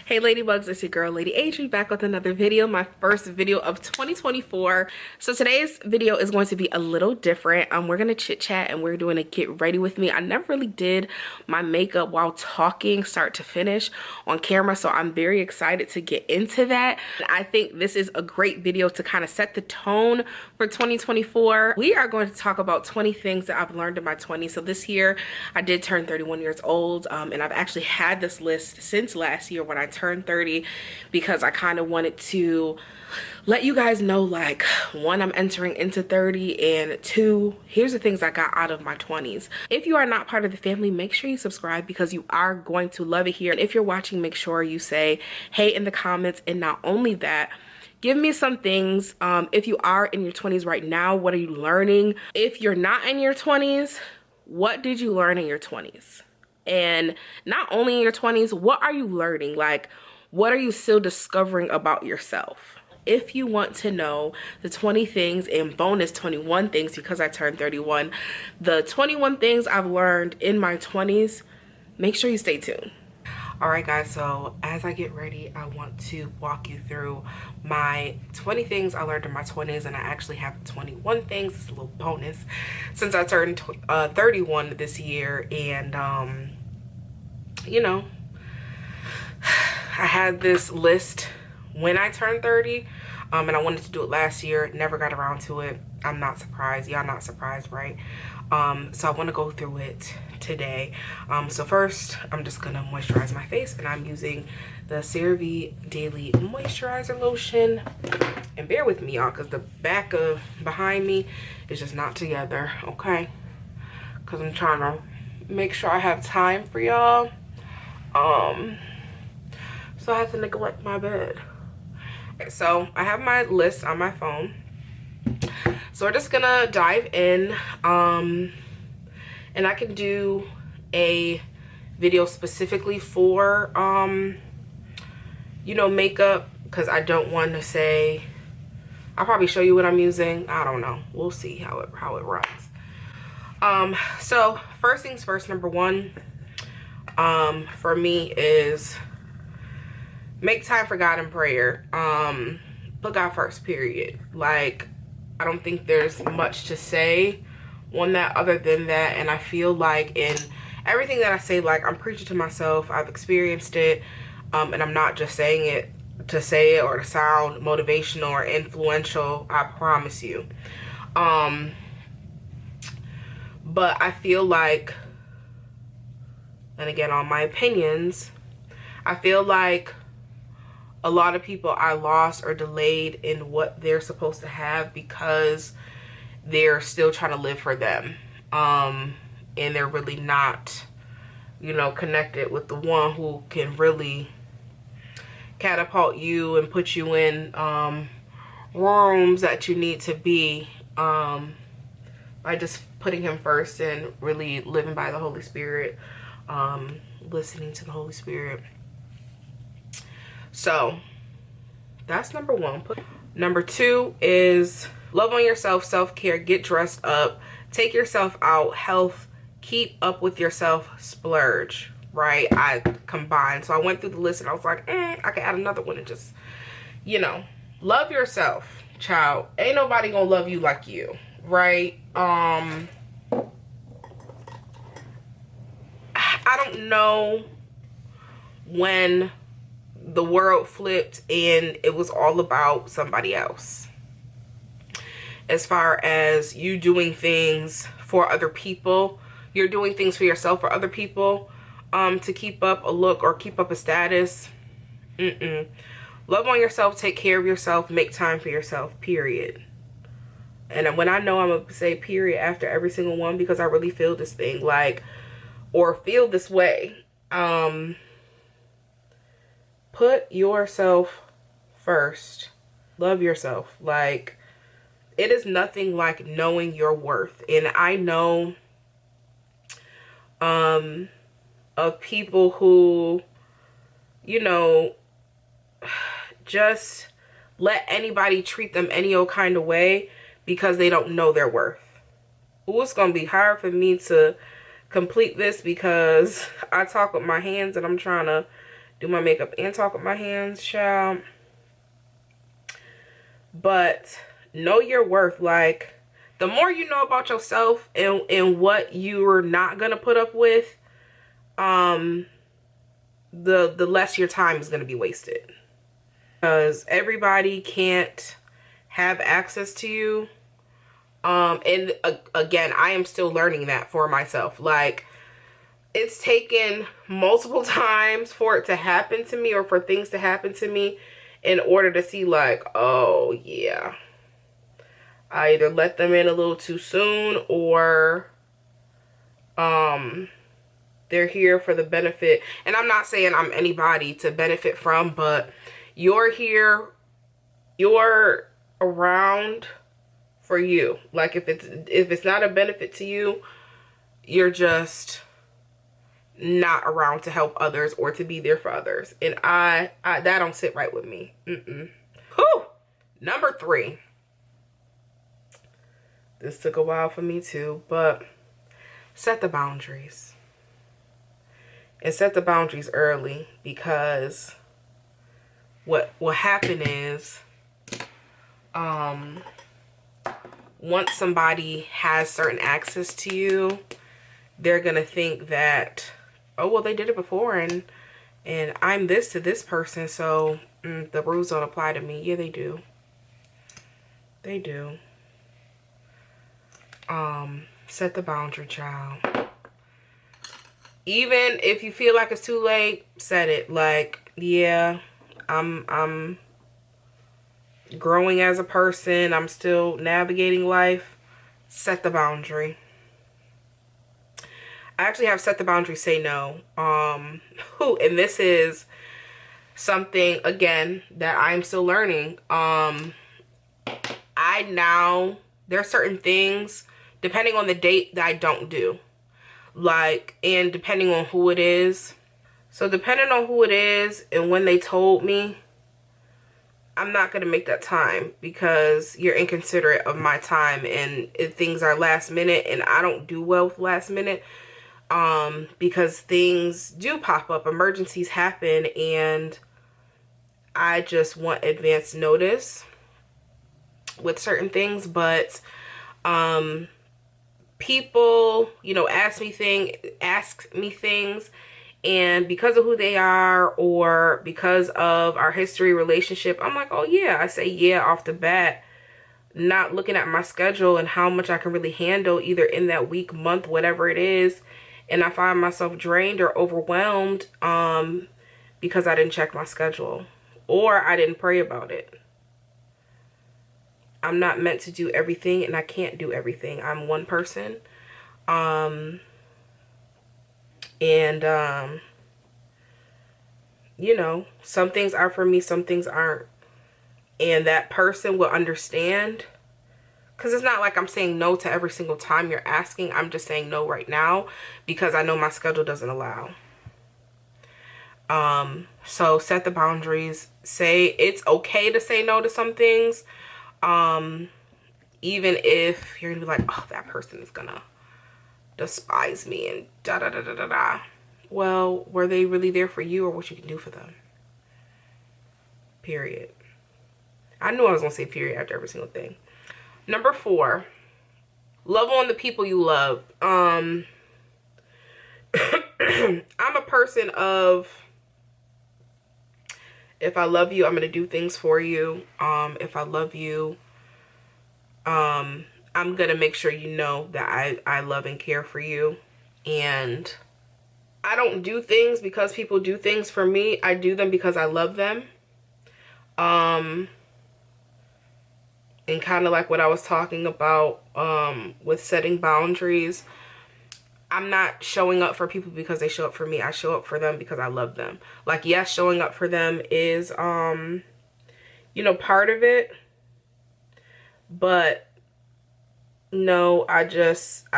Hey Ladybugs, it's your girl Lady Adri back with another video, my first video of 2024. So today's video is going to be a little different. We're gonna chit chat and we're doing a get ready with me. I never really did my makeup while talking start to finish on camera, so I'm very excited to get into that. I think this is a great video to kind of set the tone for 2024. We are going to talk about 20 things that I've learned in my 20s. So this year I did turn 31 years old, and I've actually had this list since last year when I turned 30, because I kind of wanted to let you guys know, like, one, I'm entering into 30, and two, here's the things I got out of my 20s. If you are not part of the family, make sure you subscribe because you are going to love it here. And if you're watching, make sure you say hey in the comments. And not only that, give me some things. If you are in your 20s right now, what are you learning? If you're not in your 20s, what did you learn in your 20s? And not only in your 20s, what are you learning? Like, what are you still discovering about yourself? If you want to know the 20 things and bonus 21 things, because I turned 31, the 21 things I've learned in my 20s, make sure you stay tuned. All right, guys, so as I get ready, I want to walk you through my 20 things I learned in my 20s, and I actually have 21 things. It's a little bonus since I turned 31 this year. And you know, I had this list when I turned 30, and I wanted to do it last year, never got around to it. I'm not surprised. Y'all not surprised, right? So I want to go through it today. So first, I'm just gonna moisturize my face, and I'm using the CeraVe Daily Moisturizer Lotion. And bear with me, y'all, because the back of behind me is just not together, okay? Because I'm trying to make sure I have time for y'all. So I have to neglect my bed. Okay, so I have my list on my phone. So we're just gonna dive in, and I can do a video specifically for you know, makeup, because I don't want to say, I'll probably show you what I'm using. I don't know, we'll see how it runs. So first things first, number one, for me is make time for God in prayer. Put God first, period. Like, I don't think there's much to say on that other than that. And I feel like in everything that I say, like, I'm preaching to myself. I've experienced it, and I'm not just saying it to say it or to sound motivational or influential. I promise you. But I feel like, and again, on my opinions, I feel like a lot of people are lost or delayed in what they're supposed to have because they're still trying to live for them. And they're really not, you know, connected with the one who can really catapult you and put you in rooms that you need to be, by just putting him first and really living by the Holy Spirit, listening to the Holy Spirit. So that's number one. Number two is love on yourself, self-care, get dressed up, take yourself out, health, keep up with yourself, splurge, right? I combined. So I went through the list and I was like, I could add another one and just, you know, love yourself, child. Ain't nobody gonna love you like you, right? I don't know when the world flipped and it was all about somebody else, as far as you doing things for other people. You're doing things for yourself for other people, to keep up a look or keep up a status. Love on yourself, take care of yourself, make time for yourself, period. And when I know, I'm gonna say period after every single one, because I really feel this thing, like, or feel this way. Put yourself first. Love yourself. Like, it is nothing like knowing your worth. And I know of people who, you know, just let anybody treat them any old kind of way because they don't know their worth. Ooh, it's gonna be hard for me to complete this because I talk with my hands and I'm trying to do my makeup and talk with my hands, child. But know your worth. Like, the more you know about yourself and what you're not gonna put up with, the less your time is gonna be wasted. Because everybody can't have access to you. And again, I am still learning that for myself. Like, it's taken multiple times for it to happen to me, or for things to happen to me, in order to see like, oh yeah, I either let them in a little too soon, or they're here for the benefit. And I'm not saying I'm anybody to benefit from, but you're here, you're around for you. Like, if it's not a benefit to you, you're just not around to help others or to be there for others. And I that don't sit right with me. Whew. Number 3. This took a while for me too, but set the boundaries. And set the boundaries early, because what will happen is, once somebody has certain access to you, they're gonna think that, oh well, they did it before, and I'm this to this person, so the rules don't apply to me. Yeah, they do. They do. Set the boundary, child. Even if you feel like it's too late, set it. Like, yeah, I'm growing as a person. I'm still navigating life. Set the boundary. I actually have set the boundary, say no. And this is something, again, that I'm still learning. There are certain things, depending on the date, that I don't do. Like, and depending on who it is. So depending on who it is and when they told me, I'm not going to make that time, because you're inconsiderate of my time, and if things are last minute, and I don't do well with last minute, because things do pop up, emergencies happen, and I just want advance notice with certain things. But people, you know, ask me things, and because of who they are, or because of our history, relationship, I'm like, oh yeah, I say yeah off the bat, not looking at my schedule and how much I can really handle either in that week, month, whatever it is, and I find myself drained or overwhelmed because I didn't check my schedule, or I didn't pray about it. I'm not meant to do everything, and I can't do everything. I'm one person. You know, some things are for me, some things aren't. And that person will understand. Because it's not like I'm saying no to every single time you're asking. I'm just saying no right now, because I know my schedule doesn't allow. So set the boundaries. Say it's okay to say no to some things. Even if you're gonna be like, oh, that person is gonna despise me and da da da da da da. Well, were they really there for you, or what you can do for them? Period. I knew I was gonna say period after every single thing. Number 4, love on the people you love. I'm a person of, if I love you, I'm gonna do things for you. If I love you, I'm gonna make sure you know that I love and care for you. And I don't do things because people do things for me. I do them because I love them. And kind of like what I was talking about with setting boundaries, I'm not showing up for people because they show up for me. I show up for them because I love them. Like, yes, showing up for them is, you know, part of it. But no, I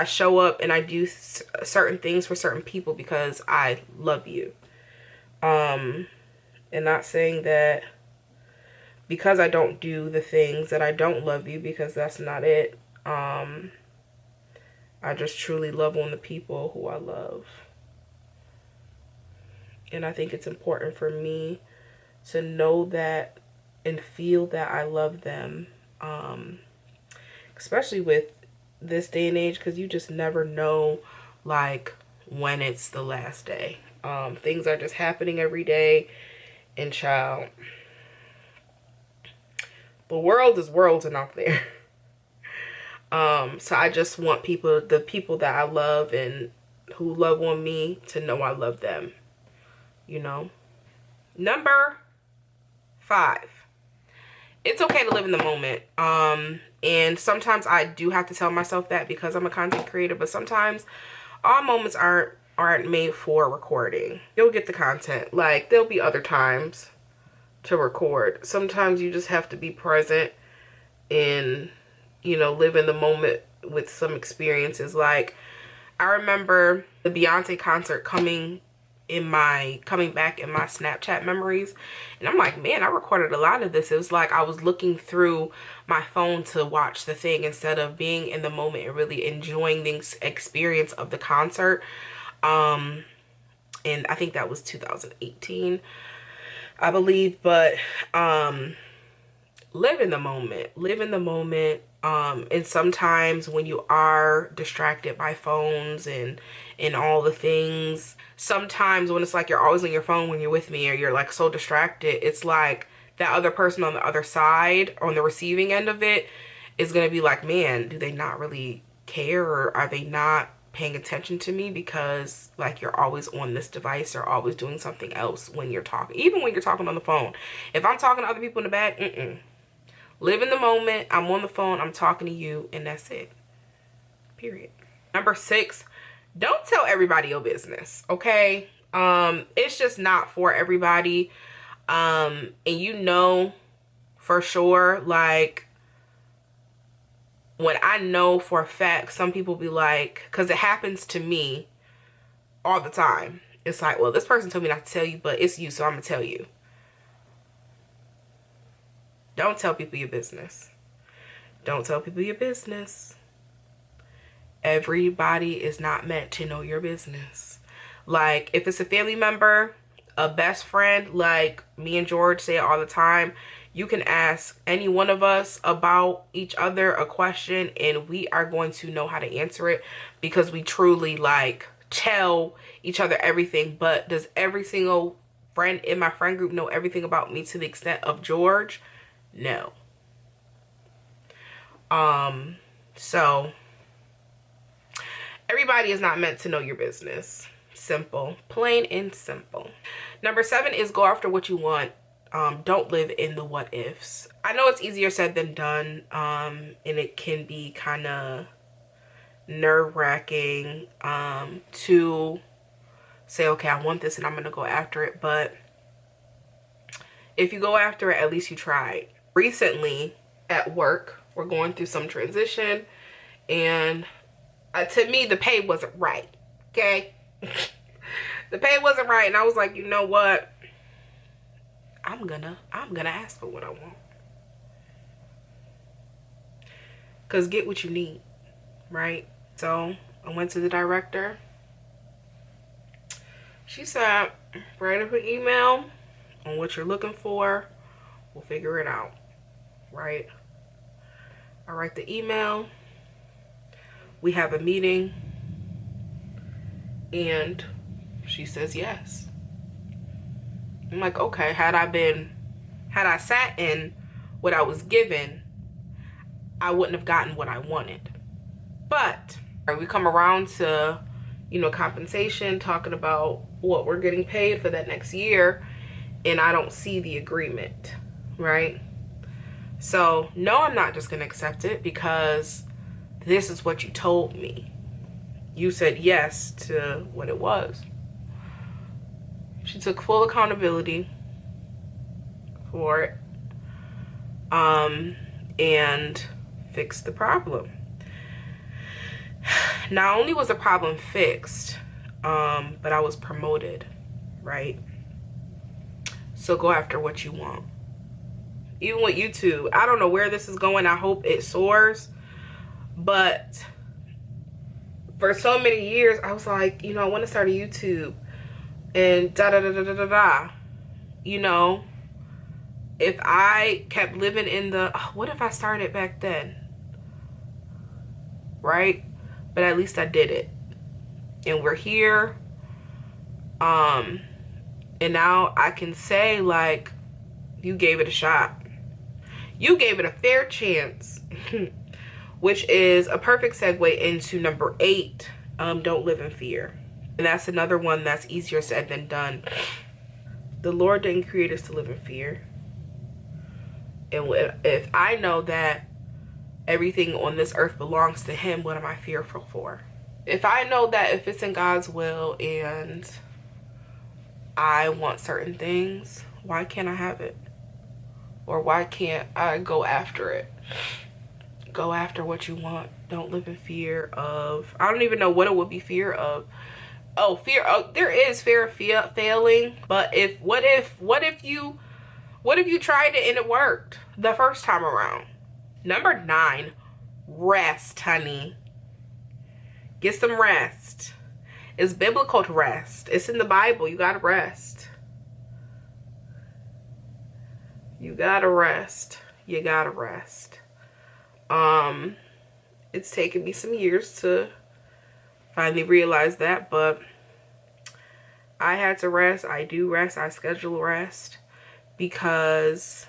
show up and I do certain things for certain people because I love you. And not saying that because I don't do the things that I don't love you, because that's not it. I just truly love on the people who I love. And I think it's important for me to know that and feel that I love them. Especially with this day and age, because you just never know like when it's the last day. Things are just happening every day, and child, the world is worlding out there. So I just want people, the people that I love and who love on me, to know I love them, you know. Number 5, it's okay to live in the moment. And sometimes I do have to tell myself that because I'm a content creator, but sometimes all moments aren't made for recording. You'll get the content. Like, there'll be other times to record. Sometimes you just have to be present and, you know, live in the moment with some experiences. Like, I remember the Beyonce concert coming back in my Snapchat memories, and I'm like, man, I recorded a lot of this. It was like I was looking through my phone to watch the thing instead of being in the moment and really enjoying the experience of the concert. And I think that was 2018, I believe. But live in the moment. And sometimes when you are distracted by phones and all the things, sometimes when it's like you're always on your phone when you're with me, or you're like so distracted, it's like that other person on the other side, on the receiving end of it, is gonna be like, man, do they not really care, or are they not paying attention to me? Because like you're always on this device or always doing something else when you're talking, even when you're talking on the phone. If I'm talking to other people in the back, live in the moment. I'm on the phone, I'm talking to you, and that's it. Period. Number 6, don't tell everybody your business, okay? It's just not for everybody. And you know for sure, like, when I know for a fact, some people be like, because it happens to me all the time. It's like, well, this person told me not to tell you, but it's you, so I'm gonna tell you. Don't tell people your business. Don't tell people your business. Everybody is not meant to know your business. Like, if it's a family member, a best friend, like me and George say it all the time, you can ask any one of us about each other a question and we are going to know how to answer it, because we truly like tell each other everything. But does every single friend in my friend group know everything about me to the extent of George? No. So everybody is not meant to know your business. Simple. Plain and simple. Number 7 is go after what you want. Don't live in the what ifs. I know it's easier said than done, and it can be kind of nerve-wracking to say, okay, I want this and I'm gonna go after it. But if you go after it, at least you tried. Recently at work, we're going through some transition, and to me the pay wasn't right. Okay. The pay wasn't right, and I was like, you know what, I'm gonna ask for what I want, because get what you need, right? So I went to the director. She said, write up an email on what you're looking for, we'll figure it out, right? I write the email, we have a meeting, and she says yes. I'm like, okay, had I sat in what I was given, I wouldn't have gotten what I wanted. But we come around to, you know, compensation, talking about what we're getting paid for that next year, and I don't see the agreement, right? So no, I'm not just gonna accept it, because this is what you told me. You said yes to what it was. She took full accountability for it, and fixed the problem. Not only was the problem fixed, but I was promoted, right? So go after what you want. Even with YouTube, I don't know where this is going. I hope it soars. But for so many years, I was like, you know, I want to start a YouTube. and da da da da da da da. You know, if I kept living in the, what if I started back then? Right? But at least I did it. And we're here. And now I can say, like, you gave it a shot. You gave it a fair chance. Which is a perfect segue into number 8. Don't live in fear. And that's another one that's easier said than done. The Lord didn't create us to live in fear. And if I know that everything on this earth belongs to him, what am I fearful for? If I know that if it's in God's will and I want certain things, why can't I have it? Or why can't I go after it? Go after what you want. Don't live in fear of, I don't even know what it would be fear of. Oh, fear. Oh, there is fear of failing. But what if you tried it and it worked the first time around? Number 9, rest, honey. Get some rest. It's biblical to rest. It's in the Bible. You gotta rest. You gotta rest. You gotta rest. It's taken me some years to finally realize that, but I had to rest. I do rest. I schedule rest because,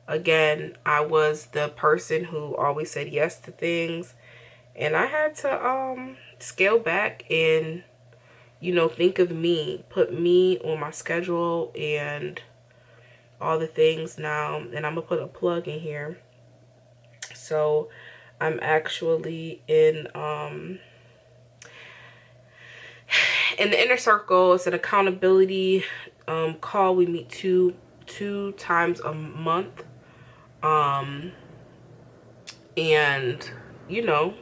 again, I was the person who always said yes to things, and I had to scale back and, you know, think of me, put me on my schedule and all the things now. And I'm gonna put a plug in here. So I'm actually in the inner circle. It's an accountability call. We meet two times a month, and you know,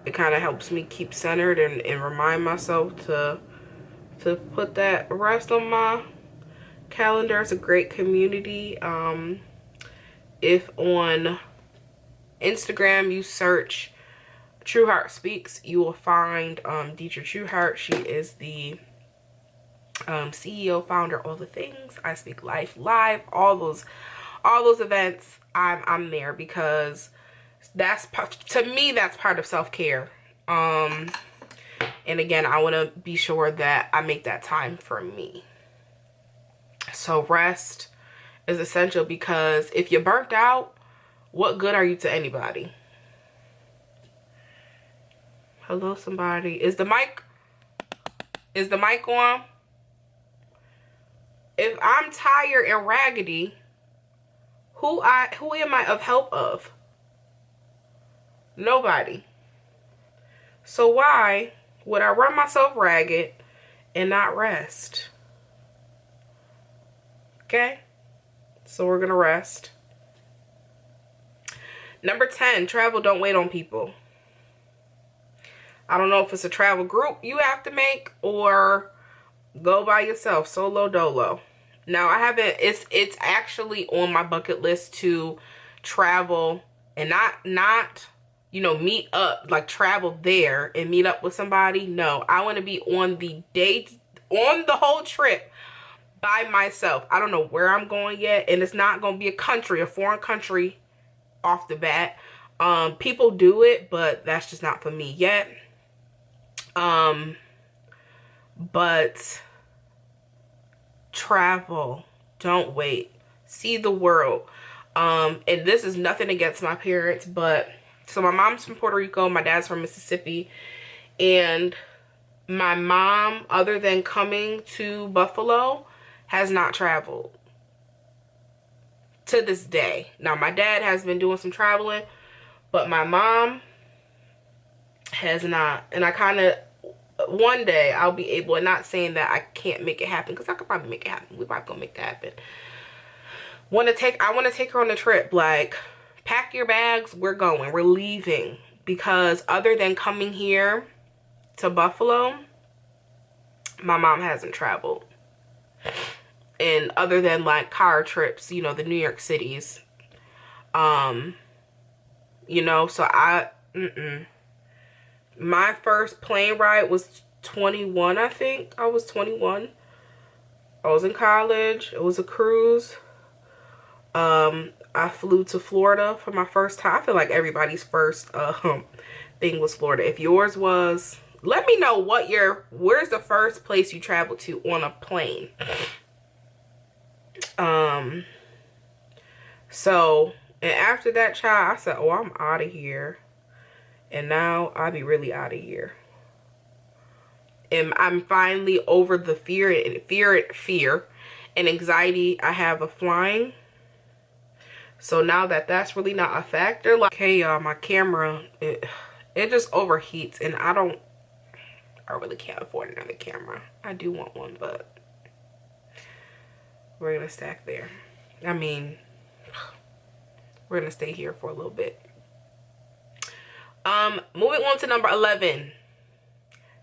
it kind of helps me keep centered and remind myself to put that rest on my calendar. It's a great community. If on Instagram you search True Heart Speaks, you will find Deidre Trueheart. She is the CEO, founder, all the things. I Speak Life Live, all those events. I'm there because that's to me, that's part of self-care. And again, I want to be sure that I make that time for me. So rest is essential, because if you're burnt out, what good are you to anybody? Hello, somebody. Is the mic on? If I'm tired and raggedy, who am I of help of? Nobody. So why would I run myself ragged and not rest? Okay? So we're gonna rest. Number 10, travel, don't wait on people. I don't know if it's a travel group you have to make or go by yourself, solo dolo. Now I haven't, it's actually on my bucket list to travel and not you know, meet up, like travel there and meet up with somebody. No, I want to be on the date, on the whole trip by myself. I don't know where I'm going yet, and it's not going to be a foreign country off the bat. People do it, but that's just not for me yet. But travel, don't wait, see the world. And this is nothing against my parents, but so my mom's from Puerto Rico, my dad's from Mississippi, and my mom, other than coming to Buffalo, has not traveled to this day. Now my dad has been doing some traveling, but my mom has not. And I kind of, one day I'll be able, and not saying that I can't make it happen, because I could probably make it happen. We probably gonna make that happen. I want to take her on a trip. Like, pack your bags, we're going, we're leaving. Because other than coming here to Buffalo, my mom hasn't traveled. And other than like car trips, you know, the New York cities, you know, so my first plane ride was 21, I think. I was 21. I was in college. It was a cruise. I flew to Florida for my first time. I feel like everybody's first thing was Florida. If yours was, let me know where's the first place you traveled to on a plane. So, and after that, child, I said, oh, I'm out of here. And now I'll be really out of here. And I'm finally over the fear and anxiety I have of flying. So now that that's really not a factor, like, okay, y'all, my camera, it just overheats, and I really can't afford another camera. I do want one, but we're gonna stack there. I mean, we're gonna stay here for a little bit. Moving on to number 11.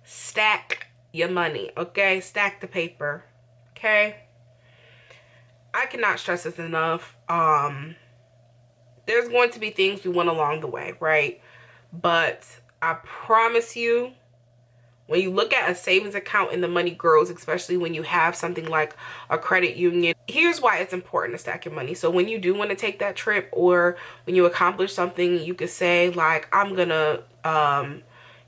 Stack your money, okay? Stack the paper, okay? I cannot stress this enough. There's going to be things we want along the way, right? But I promise you, when you look at a savings account and the money grows, especially when you have something like a credit union, here's why it's important to stack your money. So when you do want to take that trip, or when you accomplish something, you could say like, I'm gonna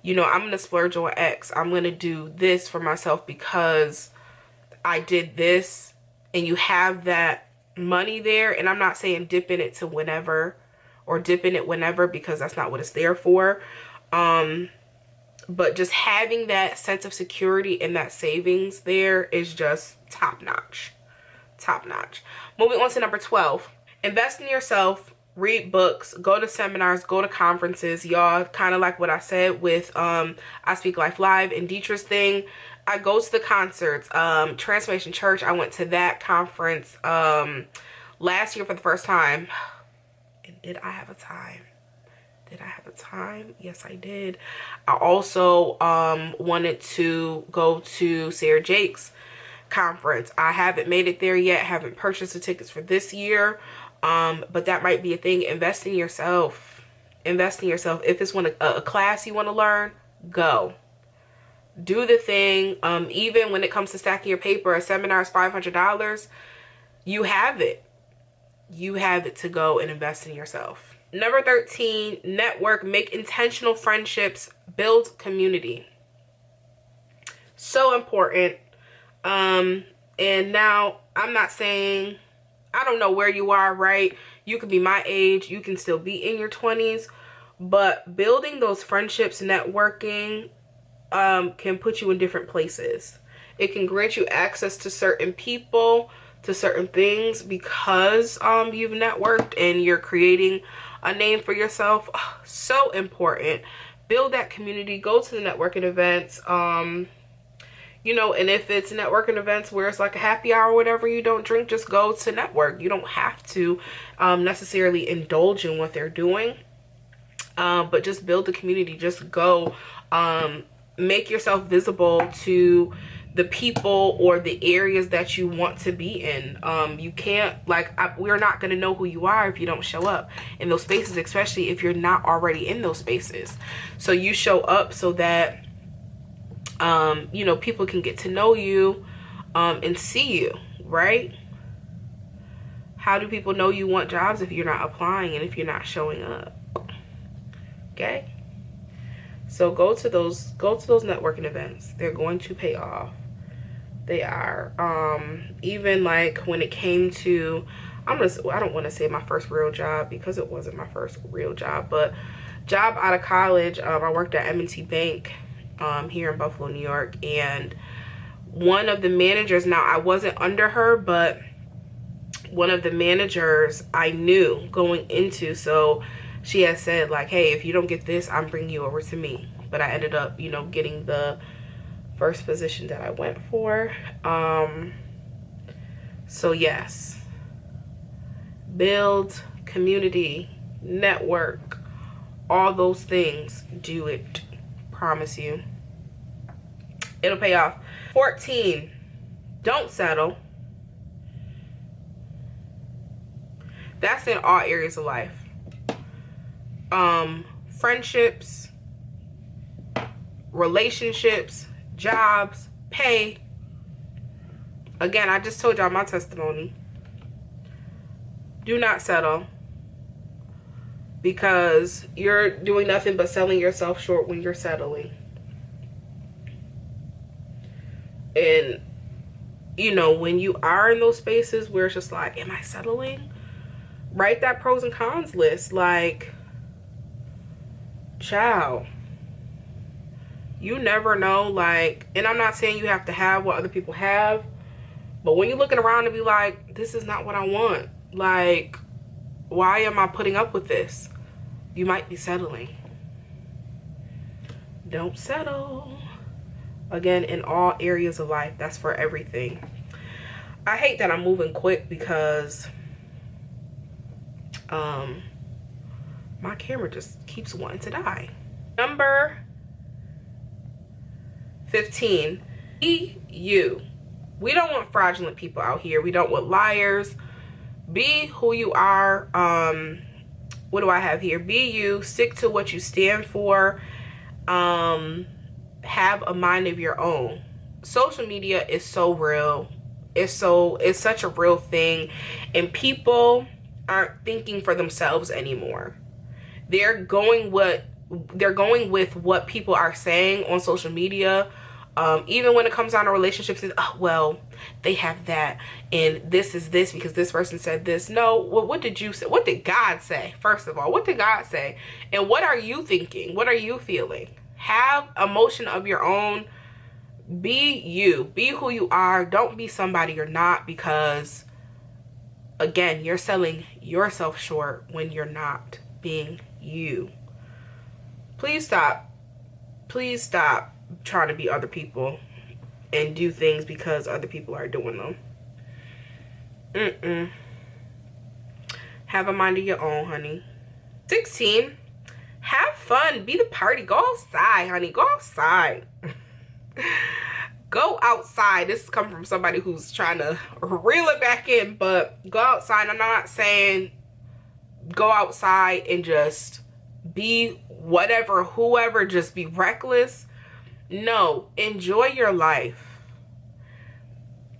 you know, I'm gonna splurge on X. I'm gonna do this for myself because I did this, and you have that money there. And I'm not saying dip in it to whenever, or dip in it whenever, because that's not what it's there for. But just having that sense of security and that savings there is just top notch. Top notch. Moving on to number 12. Invest in yourself. Read books. Go to seminars. Go to conferences. Y'all, kind of like what I said with I Speak Life Live and Dietrich's thing. I go to the concerts. Transformation Church, I went to that conference last year for the first time. And did I have a time? Did I have a time? Yes, I did. I also wanted to go to Sarah Jake's conference. I haven't made it there yet. Haven't purchased the tickets for this year. But that might be a thing. Invest in yourself. Invest in yourself. If it's a class you want to learn, go. Do the thing. Even when it comes to stacking your paper, a seminar is $500. You have it. You have it to go and invest in yourself. Number 13, network, make intentional friendships, build community. So important. And now I'm not saying, I don't know where you are, right? You could be my age, you can still be in your 20s, but building those friendships, networking, can put you in different places. It can grant you access to certain people, to certain things, because you've networked and you're creating a name for yourself. Oh, so important. Build that community. Go to the networking events. You know, and if it's networking events where it's like a happy hour or whatever, you don't drink, just go to network. You don't have to necessarily indulge in what they're doing, but just build the community. Just go. Make yourself visible to the people or the areas that you want to be in. You can't, we're not going to know who you are if you don't show up in those spaces, especially if you're not already in those spaces. So you show up so that, you know, people can get to know you and see you, right? How do people know you want jobs if you're not applying and if you're not showing up? Okay? So go to those networking events. They're going to pay off. They are. Even like when it came to, I don't want to say my first real job, because it wasn't my first real job, but job out of college. I worked at M&T Bank here in Buffalo, New York, and one of the managers, now I wasn't under her, but one of the managers I knew going into, so she had said like, hey, if you don't get this, I'm bringing you over to me. But I ended up, you know, getting the first position that I went for. So yes, build community, network, all those things. Do it. Promise you, it'll pay off. 14, don't settle. That's in all areas of life. Friendships, relationships, jobs, pay. Again, I just told y'all my testimony. Do not settle, because you're doing nothing but selling yourself short when you're settling. And you know, when you are in those spaces where it's just like, am I settling? Write that pros and cons list. Like, child, you never know. Like, and I'm not saying you have to have what other people have, but when you're looking around and be like, this is not what I want, like, why am I putting up with this? You might be settling. Don't settle. Again, in all areas of life, that's for everything. I hate that I'm moving quick because my camera just keeps wanting to die. Number 15, be you. We don't want fraudulent people out here. We don't want liars. Be who you are. What do I have here? Be you. Stick to what you stand for. Have a mind of your own. Social media is so real. It's such a real thing, and people aren't thinking for themselves anymore. They're going with what people are saying on social media. Even when it comes down to relationships, is, oh, well, they have that, and this is this because this person said this. No, well, what did you say? What did God say? First of all, what did God say? And what are you thinking? What are you feeling? Have emotion of your own. Be you. Be who you are. Don't be somebody you're not, because again, you're selling yourself short when you're not being you. Please stop. Please stop trying to be other people and do things because other people are doing them. Have a mind of your own, honey. 16, have fun. Be the party. Go outside, honey. Go outside. Go outside. This is coming from somebody who's trying to reel it back in, but go outside. I'm not saying go outside and just be whatever, whoever, just be reckless. No, enjoy your life.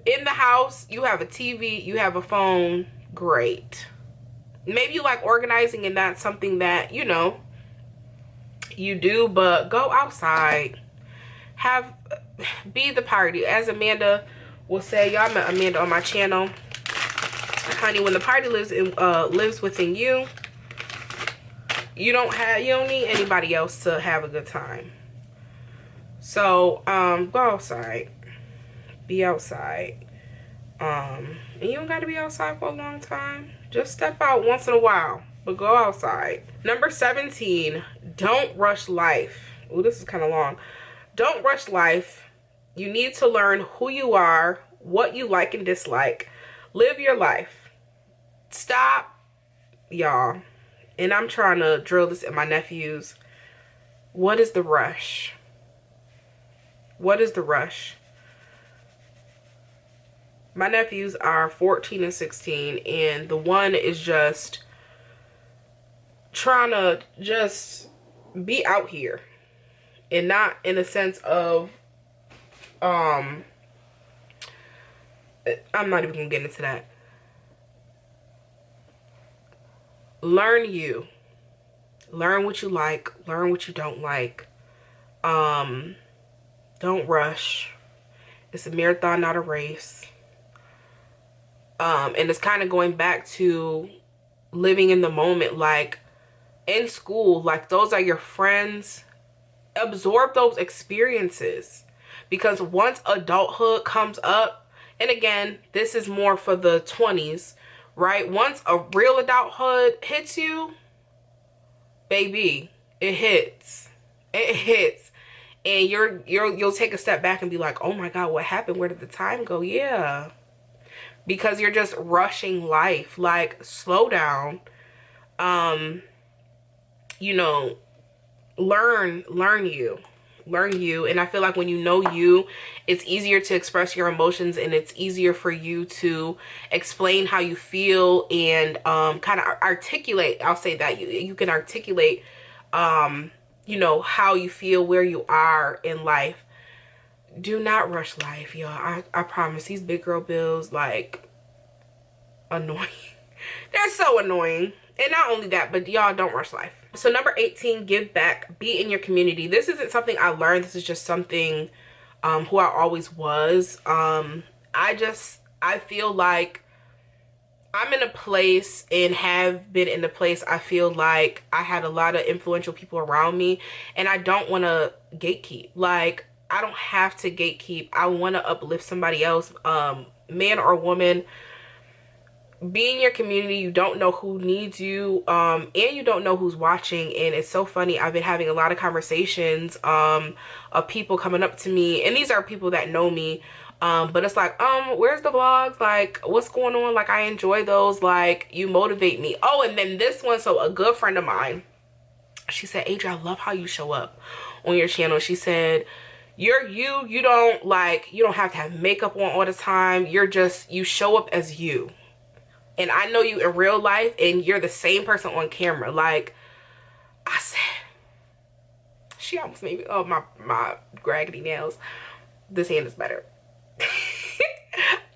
In the house, you have a TV, you have a phone, great. Maybe you like organizing and that's something that, you know, you do, but go outside. Be the party. As Amanda will say, y'all met Amanda on my channel. Honey, when the party lives within you, you don't need anybody else to have a good time. So go outside. Be outside. And you don't got to be outside for a long time. Just step out once in a while, but go outside. Number 17, don't rush life. Oh, this is kind of long. Don't rush life. You need to learn who you are, what you like and dislike. Live your life. Stop, y'all. And I'm trying to drill this in my nephews. What is the rush? What is the rush? My nephews are 14 and 16, and the one is just trying to just be out here, and not in a sense of I'm not even gonna get into that. Learn you. Learn what you like. Learn what you don't like. Don't rush. It's a marathon, not a race. And it's kind of going back to living in the moment. Like in school, like those are your friends. Absorb those experiences, because once adulthood comes up, and again, this is more for the 20s, right? Once a real adulthood hits you, baby, it hits. It hits. And you'll take a step back and be like, oh my God, what happened? Where did the time go? Yeah. Because you're just rushing life. Like, slow down. You know, learn you. Learn you. And I feel like when you know you, it's easier to express your emotions, and it's easier for you to explain how you feel and kind of articulate. I'll say that you can articulate you know, how you feel, where you are in life. do not rush life, y'all. I promise, these big girl bills, like, annoying. They're so annoying. And not only that, but y'all, don't rush life. So number 18, give back. Be in your community. This isn't something I learned. This is just something who I always was. I feel like I'm in a place, and have been in a place, I feel like I had a lot of influential people around me, and I don't want to gatekeep. Like, I don't have to gatekeep. I want to uplift somebody else, man or woman. Be in your community. You don't know who needs you, and you don't know who's watching. And it's so funny, I've been having a lot of conversations of people coming up to me, and these are people that know me, but it's like, where's the vlogs? Like, what's going on? Like, I enjoy those. Like, you motivate me. Oh, and then this one, so a good friend of mine, she said, Adria, I love how you show up on your channel. She said, you don't have to have makeup on all the time. You show up as you. And I know you in real life, and you're the same person on camera. Like, I said, she almost made me, oh, my raggedy nails. This hand is better. I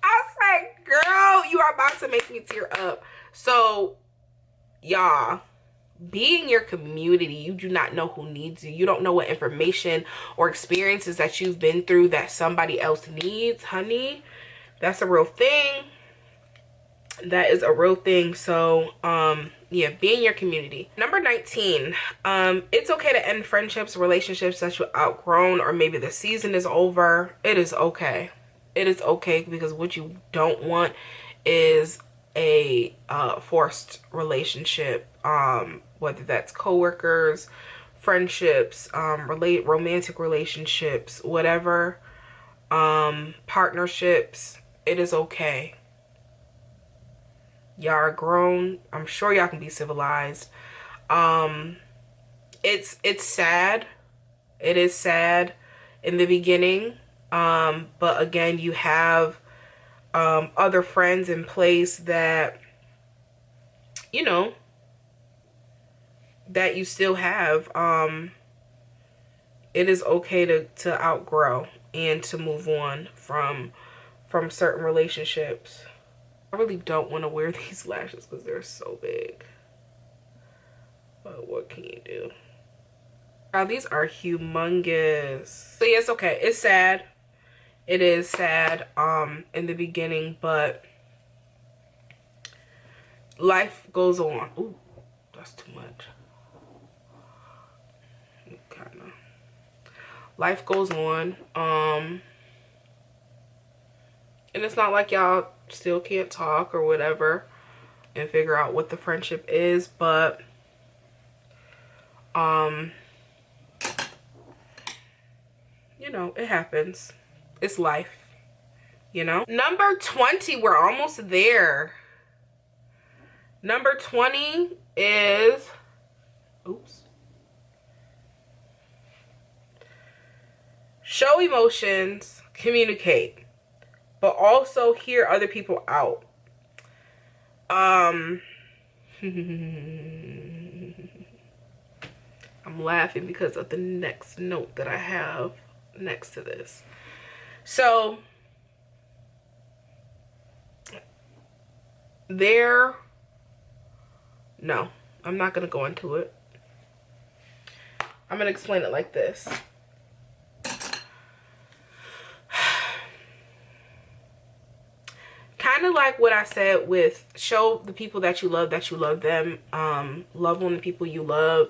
was like, girl, you are about to make me tear up. So, y'all, be in your community. You do not know who needs you. You don't know what information or experiences that you've been through that somebody else needs, honey. That's a real thing. That is a real thing. So yeah, be in your community. Number 19, it's okay to end friendships, relationships that you've outgrown, or maybe the season is over. It is okay. It is okay, because what you don't want is a forced relationship, whether that's coworkers, friendships, romantic relationships, whatever, partnerships. It is okay. Y'all are grown. I'm sure y'all can be civilized. It's sad. It is sad in the beginning. But again, you have other friends in place that, you know, that you still have. It is okay to outgrow and to move on from certain relationships. I really don't want to wear these lashes because they're so big. But what can you do? Wow, these are humongous. So yeah, it's okay. It's sad. It is sad in the beginning, but life goes on. Ooh, that's too much. Kinda. Life goes on. And it's not like y'all still can't talk or whatever and figure out what the friendship is, but you know, it happens. It's life, you know. Number 20, we're almost there. Number 20 is, oops, show emotions, communicate, but also hear other people out. I'm laughing because of the next note that I have next to this. So no, I'm not gonna go into it. I'm gonna explain it like this. Kind of like what I said with show the people that you love them. Love on the people you love.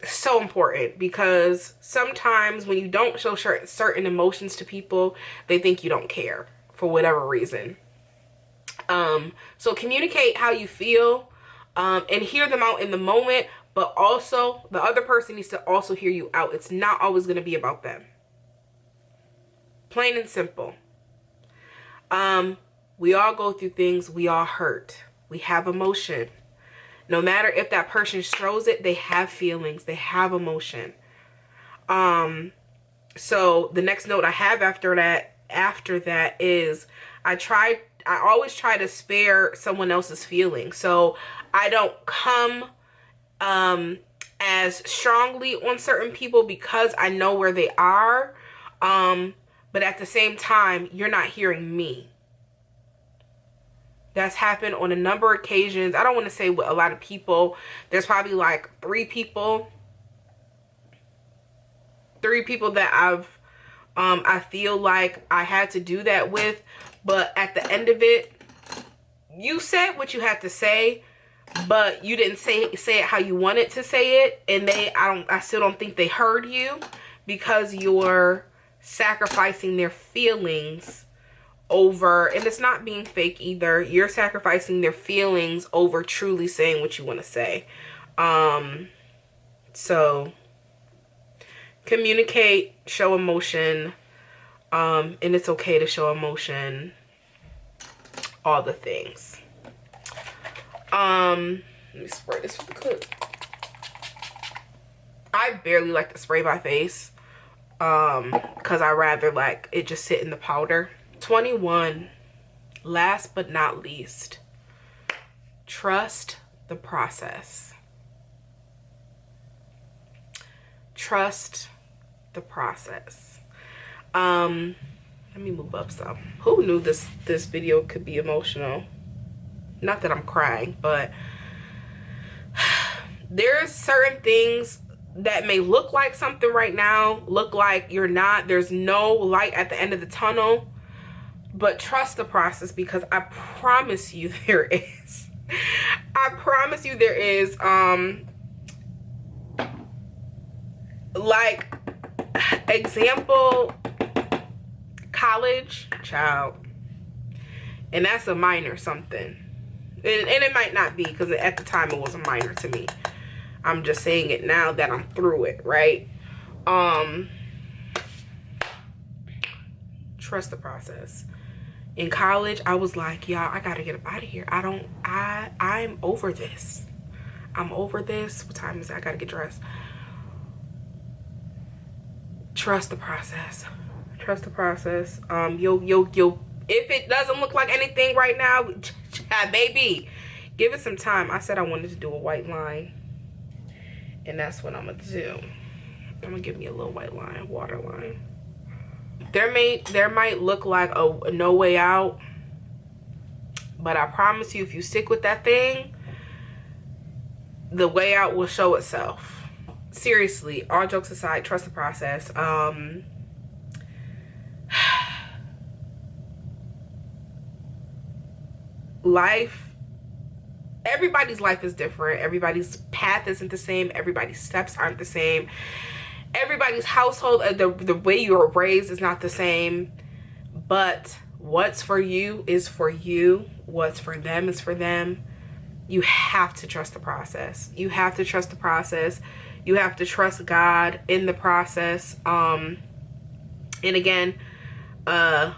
So important, because sometimes when you don't show certain emotions to people, they think you don't care for whatever reason. So communicate how you feel, and hear them out in the moment, but also the other person needs to also hear you out. It's not always going to be about them. Plain and simple. We all go through things. We all hurt. We have emotion. No matter if that person shows it, they have feelings. They have emotion. So the next note I have after that is I always try to spare someone else's feelings. So I don't come as strongly on certain people because I know where they are. But at the same time, you're not hearing me. That's happened on a number of occasions. I don't want to say with a lot of people. There's probably like three people that I feel like I had to do that with. But at the end of it, you said what you had to say, but you didn't say it how you wanted to say it. And I still don't think they heard you, because you're sacrificing their feelings over, and it's not being fake either, you're sacrificing their feelings over truly saying what you want to say. So communicate, show emotion, and it's okay to show emotion, all the things. Let me spray this with the clip. I barely like to spray my face, because I rather like it just sit in the powder. 21, last but not least, trust the process. Trust the process. Let me move up some. Who knew this video could be emotional? Not that I'm crying, but there's certain things that may look like something right now, look like you're not, there's no light at the end of the tunnel, but trust the process, because I promise you there is. I promise you there is. Like, example, college, child, and that's a minor something, and it might not be, because at the time it was a minor to me. I'm just saying it now that I'm through it, right? Trust the process. In college, I was like, y'all, I gotta get up out of here. I'm over this. I'm over this. What time is it? I gotta get dressed. Trust the process. Trust the process. If it doesn't look like anything right now, baby, give it some time. I said I wanted to do a white line, and that's what I'm gonna do. I'm gonna give me a little white line, water line. There might look like a no way out, but I promise you, if you stick with that thing, the way out will show itself. Seriously, all jokes aside, trust the process. Everybody's life is different. Everybody's path isn't the same. Everybody's steps aren't the same. Everybody's household, the way you were raised is not the same. But what's for you is for you. What's for them is for them. You have to trust the process. You have to trust the process. You have to trust God in the process. And again,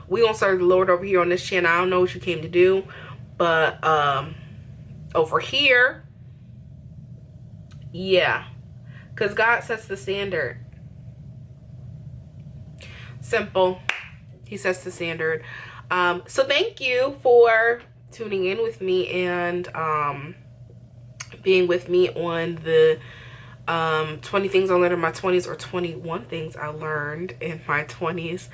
we gonna serve the Lord over here on this channel. I don't know what you came to do, but over here, yeah, because God sets the standard. Simple. He sets the standard. So thank you for tuning in with me and being with me on the 20 things I learned in my 20s, or 21 things I learned in my 20s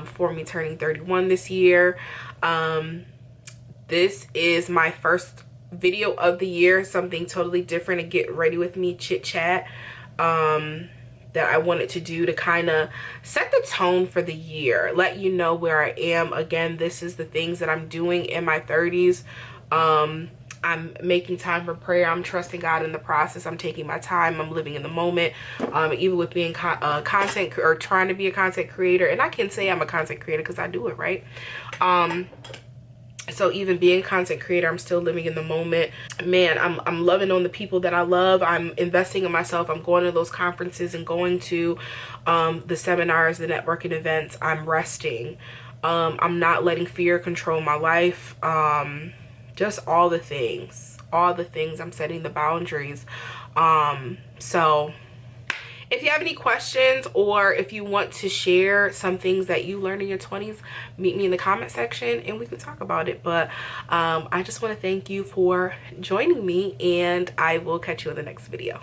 for me turning 31 this year. This is my first video of the year, something totally different, and get ready with me chit chat that I wanted to do to kind of set the tone for the year, let you know where I am. Again, this is the things that I'm doing in my 30s. I'm making time for prayer. I'm trusting God in the process. I'm taking my time. I'm living in the moment. Even with being content, or trying to be a content creator, and I can say I'm a content creator because I do it, right? So even being a content creator, I'm still living in the moment. Man, I'm loving on the people that I love. I'm investing in myself. I'm going to those conferences and going to the seminars, the networking events. I'm resting. I'm not letting fear control my life. Just all the things. I'm setting the boundaries. So if you have any questions, or if you want to share some things that you learned in your 20s, meet me in the comment section and we can talk about it. But I just want to thank you for joining me, and I will catch you in the next video.